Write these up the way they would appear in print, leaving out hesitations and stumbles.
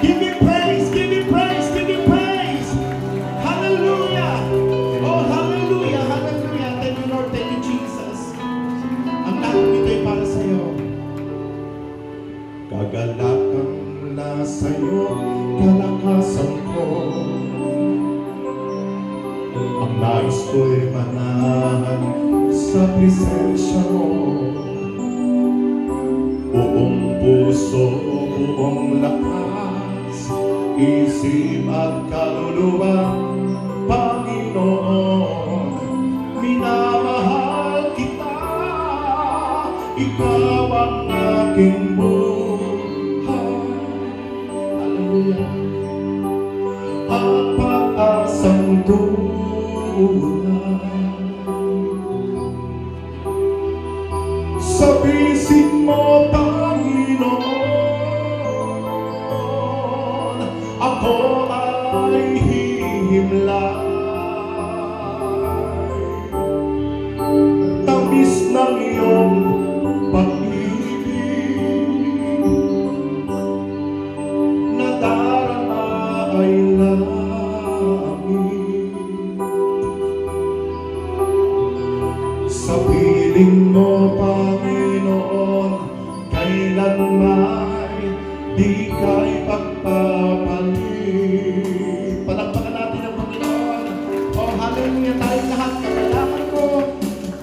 Give Him praise, give Him praise, give Him praise. Hallelujah. Oh, hallelujah, hallelujah. Thank you, Lord. Thank you, Jesus. Ang lahat nito ay para sa iyo. Kagalakan na sa iyo, kalakasan ko. Ang nais ko'y manahan sa presensya mo. Buong puso, buong lakas, isip at kaluluwa, Panginoon, minamahal kita. Ikaw ang aking buhay. Hallelujah. At pag-asang tunay sa bisig mo, Panginoon, ako ay hihimlay. Tamis ng iyong pag-ibig na darama ay langit. Sa piling mo, Panginoon, kailanman di ka'y pagpapalit. Palakpakan natin ang Panginoon. Oh, hallelujah, tayong lahat. Kagalakan ko.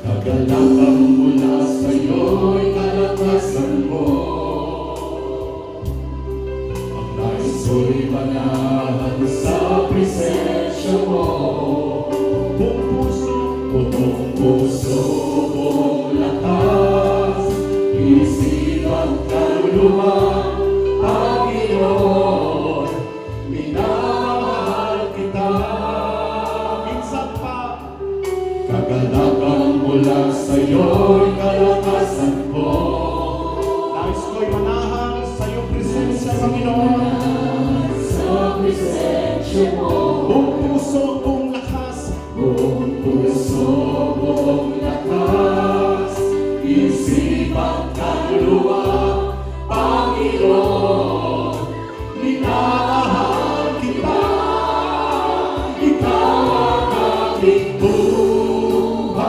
Kagalakan mula sa'yo'y kalakasan mo. Ang nais ko'y manahan sa presensya mo. Buong puso, buong lakas, isip at kaluluwa, Panginoon, minamahal kita. Minsan pa, kagalakan mula sa'yo'y kalakasan ko. Nais ko'y manahan sa iyong presensya, Panginoon. Sa presensya mo. Buong puso, buong lakas. Buong puso, buong lakas, isip at kaluluwa, Panginoon, minamahal kita. Ikaw ang aking buhay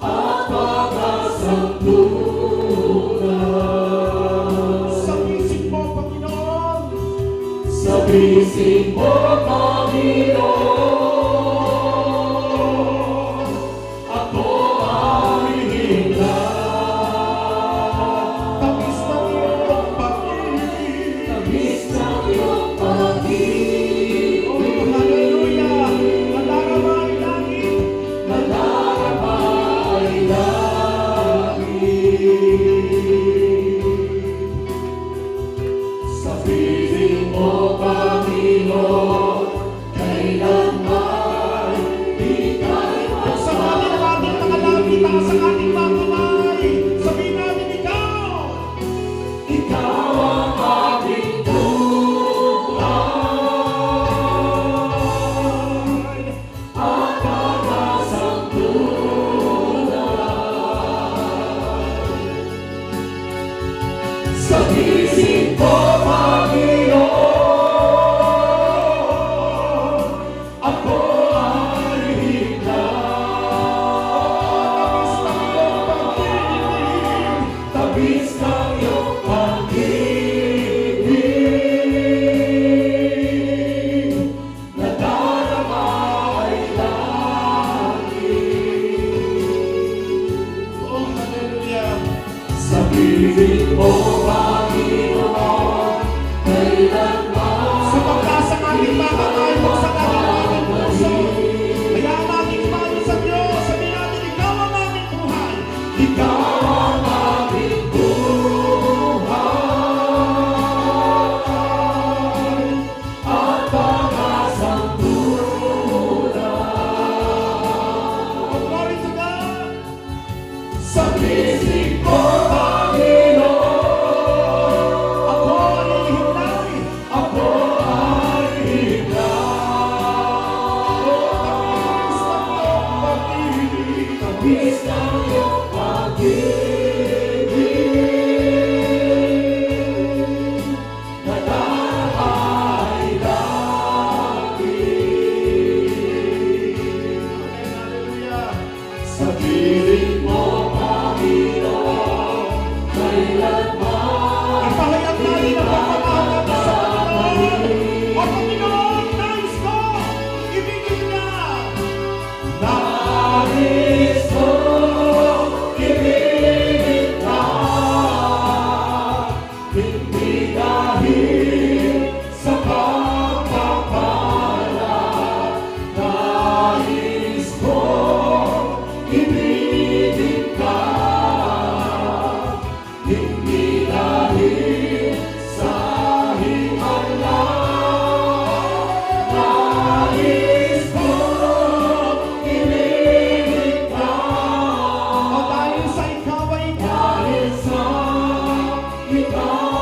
at pag-asang tunay. Sa bisig mo, Panginoon, sa bisig mo, Panginoon, ako ay himlay. Tamis ng iyong pag-ibig, tamis ng iyong pag-ibig. Oh, hallelujah. Nadarama ay langit, nadarama ay langit. Sa piling mo, Panginoon, kailanman di ka'y pagpapalit. Sa ating mga langit, taas ang ating mga kamay. Sabihin natin, ikaw ang aking buhay at pag-asang tunay. Sa bisig mo, Panginoon, ako ay himlay. Tamis ng iyong pag-ibig, nadarama ay langit. Oh, hallelujah. Sa piling mo, Panginoon, kailanman sa pagkasa ng ating mga kamay, buksan natin ang ating puso. Hayaan natin kumain sa Diyos. Sabihin natin, ikaw ang aming buhay. Ikaw ang aming buhay at pag-asang tunay. Oh, glory to God. Sa bisig mo, Panginoon, ako ay himlay. Ako dahil sa himala. Nais ko inilig ka. O dahil sa ikaw ay dahil sa ikaw